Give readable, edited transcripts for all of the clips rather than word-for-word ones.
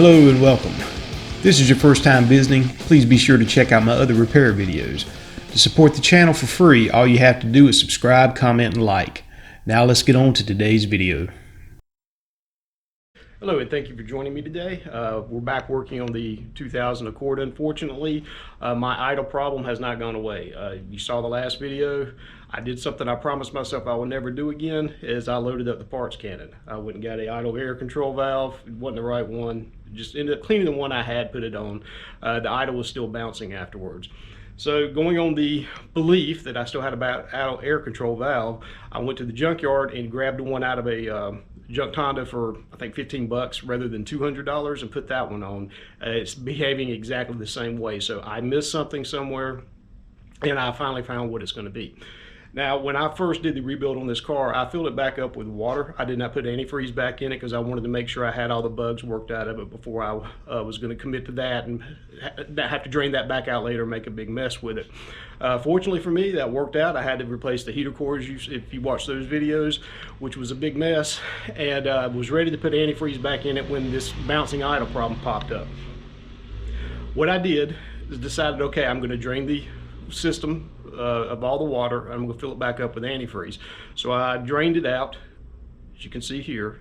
Hello and welcome. If this is your first time visiting, please be sure to check out my other repair videos. To support the channel for free, all you have to do is subscribe, comment, and like. Now let's get on to today's video. Hello and thank you for joining me today. We're back working on the 2000 Accord. Unfortunately, my idle problem has not gone away. You saw the last video. I did something I promised myself I would never do again, is I loaded up the parts cannon. I went and got an idle air control valve. It wasn't the right one. Just ended up cleaning the one I had, put it on. The idle was still bouncing afterwards. So going on the belief that I still had about idle air control valve, I went to the junkyard and grabbed one out of a junk Honda for I think 15 bucks rather than $200 and put that one on. It's behaving exactly the same way. So I missed something somewhere and I finally found what it's going to be. Now, when I first did the rebuild on this car, I filled it back up with water. I did not put antifreeze back in it because I wanted to make sure I had all the bugs worked out of it before I was going to commit to that and have to drain that back out later and make a big mess with it. Fortunately for me, that worked out. I had to replace the heater cores, if you watch those videos, which was a big mess, and was ready to put antifreeze back in it when this bouncing idle problem popped up. What I did is decided, okay, I'm going to drain the system of all the water. I'm going to fill it back up with antifreeze. So I drained it out, as you can see here,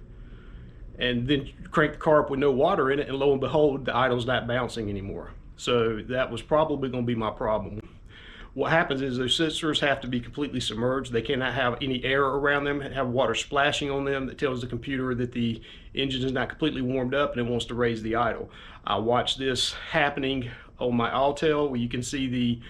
and then cranked the car up with no water in it, and lo and behold, the idle's not bouncing anymore. So that was probably going to be my problem. What happens is those sensors have to be completely submerged. They cannot have any air around them, have water splashing on them that tells the computer that the engine is not completely warmed up and it wants to raise the idle. I watched this happening on my Altel, where you can see the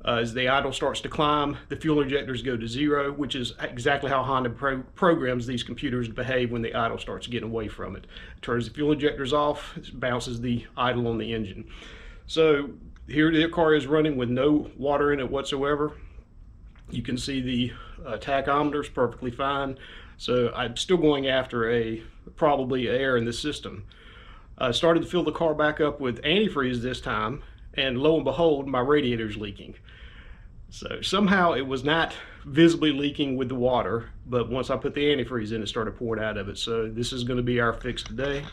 as the idle starts to climb, the fuel injectors go to zero, which is exactly how Honda programs these computers to behave when the idle starts getting away from it. It turns the fuel injectors off, it bounces the idle on the engine. So here the car is running with no water in it whatsoever. You can see the tachometer is perfectly fine. So I'm still going after probably air in the system. I started to fill the car back up with antifreeze this time, and lo and behold, my radiator's leaking. So somehow it was not visibly leaking with the water, but once I put the antifreeze in, it started pouring out of it. So this is going to be our fix today.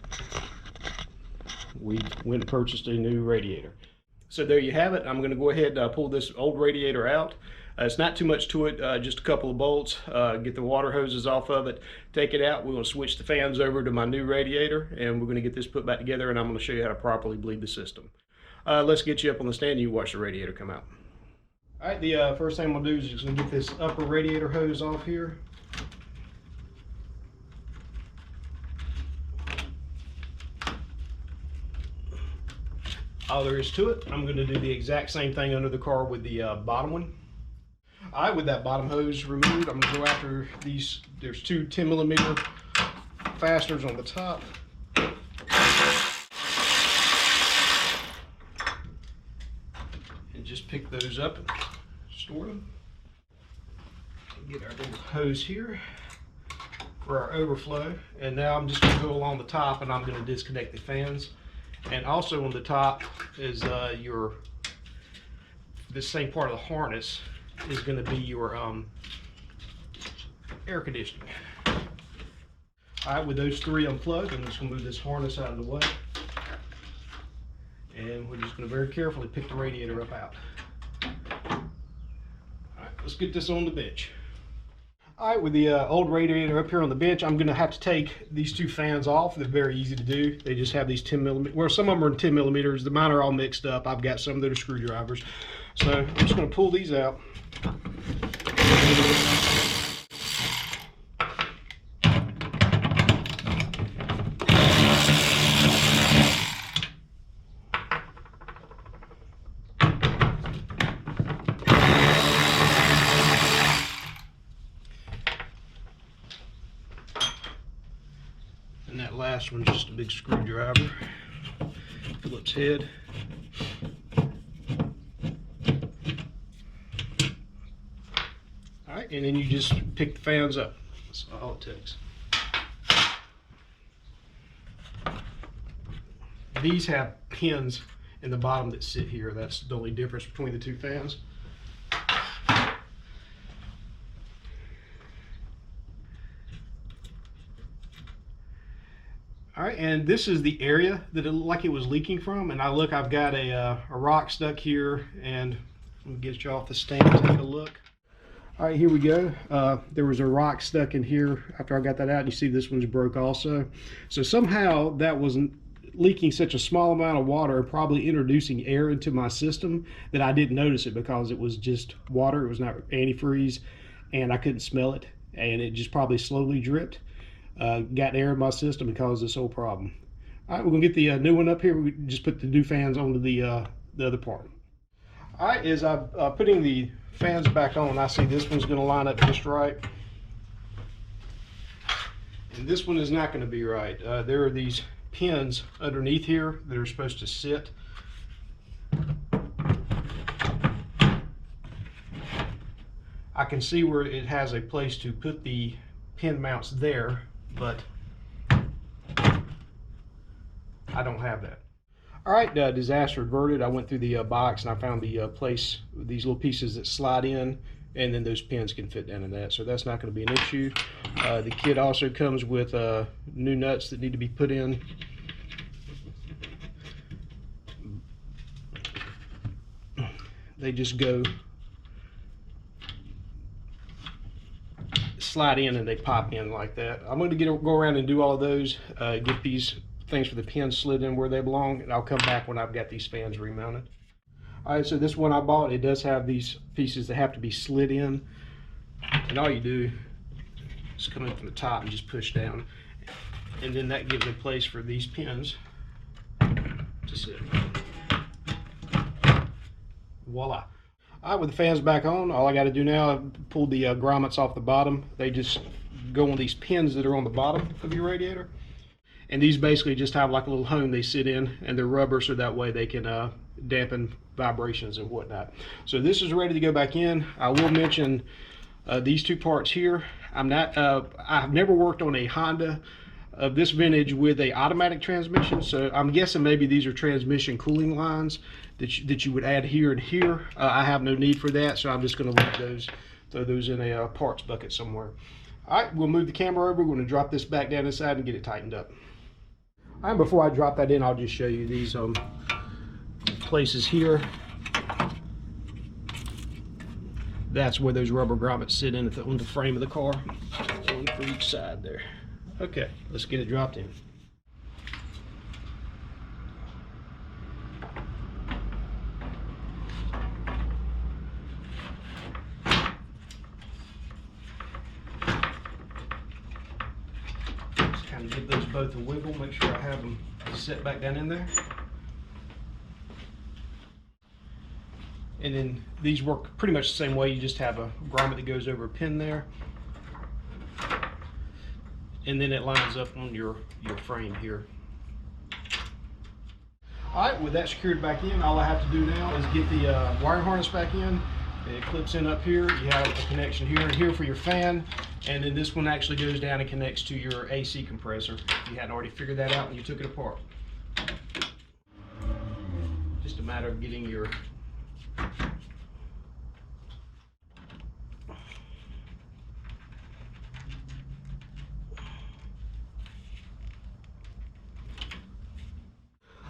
We went and purchased a new radiator. So there you have it. I'm going to go ahead and pull this old radiator out. It's not too much to it, just a couple of bolts. Get the water hoses off of it, take it out. We're going to switch the fans over to my new radiator, and we're going to get this put back together, and I'm going to show you how to properly bleed the system. Let's get you up on the stand and you watch the radiator come out. All right, the first thing I'm going to do is just going to get this upper radiator hose off here. All there is to it, I'm going to do the exact same thing under the car with the bottom one. All right, with that bottom hose removed, I'm going to go after these. There's two 10mm fasteners on the top. And just pick those up and store them. Get our little hose here for our overflow. And now I'm just going to go along the top and I'm going to disconnect the fans. And also on the top is this same part of the harness is going to be your air conditioning. All right, with those three unplugged, I'm just going to move this harness out of the way. And we're just going to very carefully pick the radiator up out. All right, let's get this on the bench. All right, with the old radiator up here on the bench, I'm going to have to take these two fans off. They're very easy to do. They just have these 10mm. Well, some of them are 10mm. The mine are all mixed up. I've got some that are screwdrivers. So I'm just going to pull these out. And that last one's just a big screwdriver. Phillips head. All right, and then you just pick the fans up. That's all it takes. These have pins in the bottom that sit here. That's the only difference between the two fans. All right, and this is the area that it looked like it was leaking from. And I've got a rock stuck here, and we'll get you off the stand and take a look. All right, here we go. There was a rock stuck in here after I got that out. You see this one's broke also. So somehow that wasn't leaking such a small amount of water and probably introducing air into my system that I didn't notice it because it was just water. It was not antifreeze, and I couldn't smell it. And it just probably slowly dripped. Got air in my system and caused this whole problem. All right, we're gonna get the new one up here. We just put the new fans onto the other part. All right, as I'm putting the fans back on, I see this one's gonna line up just right. And this one is not gonna be right. There are these pins underneath here that are supposed to sit. I can see where it has a place to put the pin mounts there, but I don't have that. All right, disaster averted. I went through the box and I found the place, these little pieces that slide in, and then those pins can fit down in that. So that's not going to be an issue. The kit also comes with new nuts that need to be put in. They just slide in and they pop in like that. I'm going to go around and do all of those, get these things for the pins slid in where they belong, and I'll come back when I've got these fans remounted. All right, so this one I bought, it does have these pieces that have to be slid in, and all you do is come in from the top and just push down, and then that gives a place for these pins to sit. Voila. All right, with the fans back on, all I got to do now is pull the grommets off the bottom. They just go on these pins that are on the bottom of your radiator. And these basically just have like a little home they sit in, and they're rubber so that way they can dampen vibrations and whatnot. So this is ready to go back in. I will mention these two parts here. I've never worked on a Honda of this vintage with a automatic transmission, so I'm guessing maybe these are transmission cooling lines that you would add here and here. I have no need for that, so I'm just going to throw those in a parts bucket somewhere. All right, we'll move the camera over. We're going to drop this back down inside and get it tightened up. All right, before I drop that in, I'll just show you these places here. That's where those rubber grommets sit in on the frame of the car. One for each side there. Okay, let's get it dropped in. Just kind of give those both a wiggle, make sure I have them set back down in there. And then these work pretty much the same way. You just have a grommet that goes over a pin there, and then it lines up on your frame here. All right, with that secured back in, all I have to do now is get the wire harness back in. It clips in up here. You have a connection here and here for your fan, and then this one actually goes down and connects to your AC compressor, if you hadn't already figured that out when you took it apart. Just a matter of getting your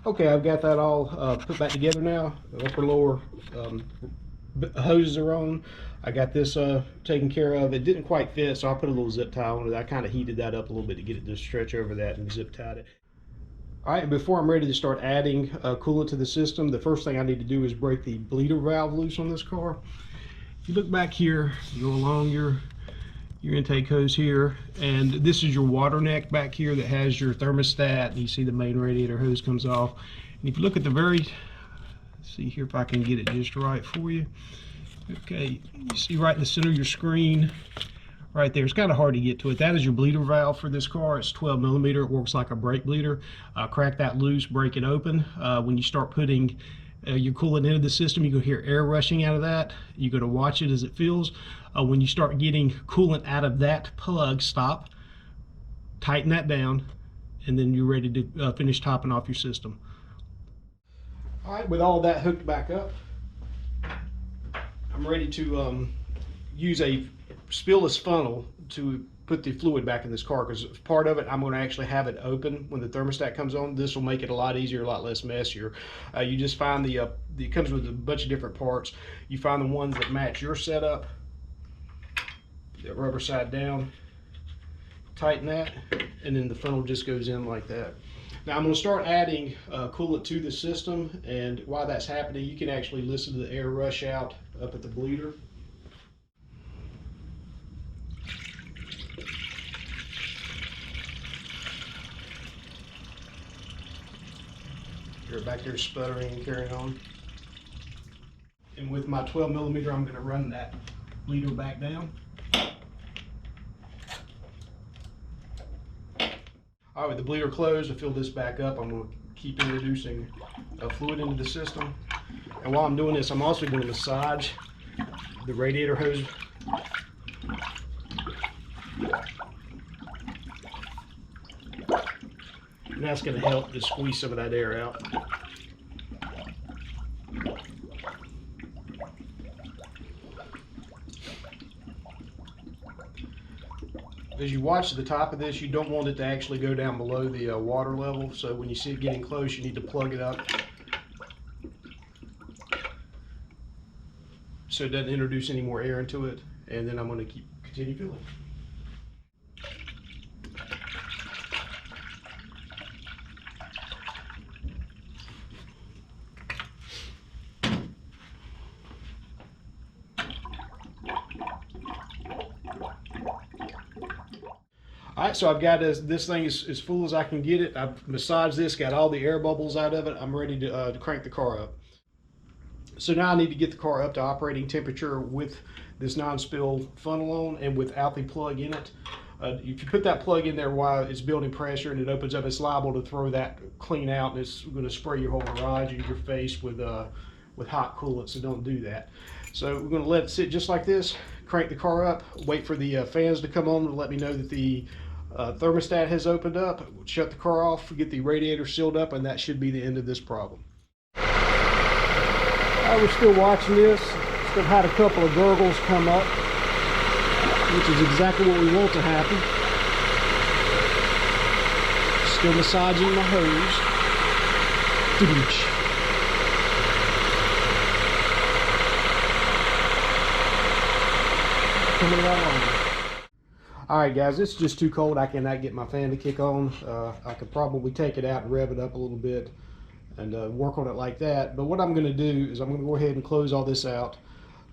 okay, I've got that all put back together now. The upper lower hoses are on. I got this taken care of. It didn't quite fit, so I put a little zip tie on it. I kind of heated that up a little bit to get it to stretch over that and zip tied it. All right, before I'm ready to start adding coolant to the system, the first thing I need to do is break the bleeder valve loose on this car. If you look back here, you go along your intake hose here, and this is your water neck back here that has your thermostat, and you see the main radiator hose comes off. And if you look at the let's see here if I can get it just right for you. Okay, you see right in the center of your screen, right there. It's kind of hard to get to it. That is your bleeder valve for this car. It's 12 millimeter. It works like a brake bleeder. Crack that loose, break it open. When you start putting your coolant into the system, you're going to hear air rushing out of that. You're going to watch it as it fills. When you start getting coolant out of that plug, stop, tighten that down, and then you're ready to finish topping off your system. All right, with all that hooked back up, I'm ready to use a spillless funnel to put the fluid back in this car, because part of it I'm going to actually have it open when the thermostat comes on. This will make it a lot easier, a lot less messier. You just find it comes with a bunch of different parts. You find the ones that match your setup, the rubber side down, tighten that, and then the funnel just goes in like that. Now I'm going to start adding coolant to the system, and while that's happening you can actually listen to the air rush out up at the bleeder. You're back there sputtering and carrying on. And with my 12 millimeter, I'm going to run that bleeder back down. All right, with the bleeder closed, to fill this back up, I'm going to keep introducing fluid into the system. And while I'm doing this, I'm also going to massage the radiator hose. And that's going to help to squeeze some of that air out. As you watch the top of this, you don't want it to actually go down below the water level. So when you see it getting close, you need to plug it up so it doesn't introduce any more air into it. And then I'm going to continue filling. All right, so I've got this thing as full as I can get it. I've massaged this, got all the air bubbles out of it. I'm ready to crank the car up. So now I need to get the car up to operating temperature with this non-spill funnel on and without the plug in it. If you put that plug in there while it's building pressure and it opens up, it's liable to throw that clean out, and it's going to spray your whole garage and your face with hot coolant, so don't do that. So we're going to let it sit just like this, crank the car up, wait for the fans to come on to let me know that the thermostat has opened up. Shut the car off, get the radiator sealed up, and that should be the end of this problem. We're still watching this. Still had a couple of gurgles come up, which is exactly what we want to happen. Still massaging the hose. Coming right on. Alright guys, it's just too cold. I cannot get my fan to kick on. I could probably take it out and rev it up a little bit and work on it like that. But what I'm going to do is I'm going to go ahead and close all this out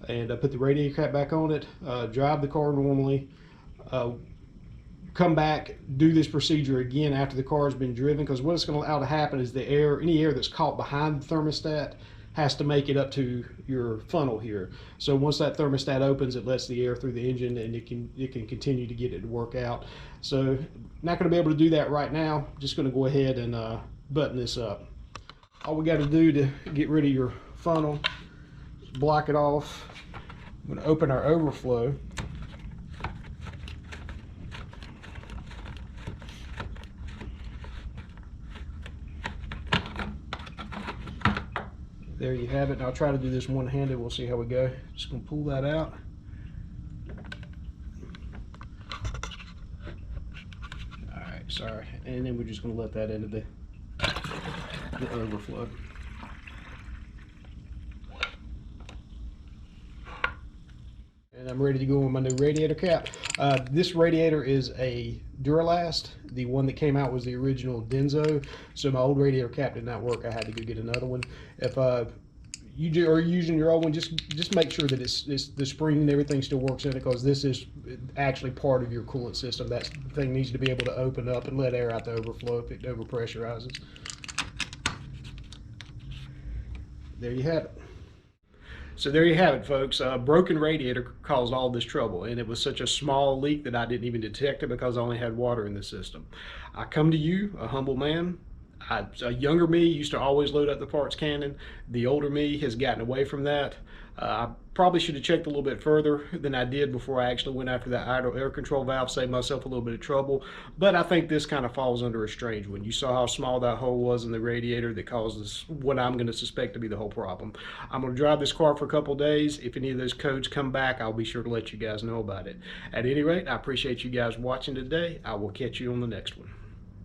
and put the radiator cap back on it, drive the car normally, come back, do this procedure again after the car has been driven, because what it's going to allow to happen is the air, any air that's caught behind the thermostat has to make it up to your funnel here. So once that thermostat opens, it lets the air through the engine and it can continue to get it to work out. So not going to be able to do that right now. Just going to go ahead and button this up. All we got to do to get rid of your funnel is block it off. I'm going to open our overflow. There you have it. And I'll try to do this one-handed. We'll see how we go. Just going to pull that out. All right, sorry. And then we're just going to let that into the overflow. And I'm ready to go on my new radiator cap. This radiator is a Duralast. The one that came out was the original Denso. So my old radiator cap did not work. I had to go get another one. If you are using your old one, just make sure that it's the spring and everything still works in it, because this is actually part of your coolant system. That thing needs to be able to open up and let air out the overflow if it overpressurizes. There you have it. So there you have it, folks. A broken radiator caused all this trouble, and it was such a small leak that I didn't even detect it because I only had water in the system. I come to you, a humble man. A younger me used to always load up the parts cannon. The older me has gotten away from that. I probably should have checked a little bit further than I did before I actually went after that idle air control valve, saved myself a little bit of trouble. But I think this kind of falls under a strange one. You saw how small that hole was in the radiator that causes what I'm going to suspect to be the whole problem. I'm going to drive this car for a couple days. If any of those codes come back, I'll be sure to let you guys know about it. At any rate, I appreciate you guys watching today. I will catch you on the next one.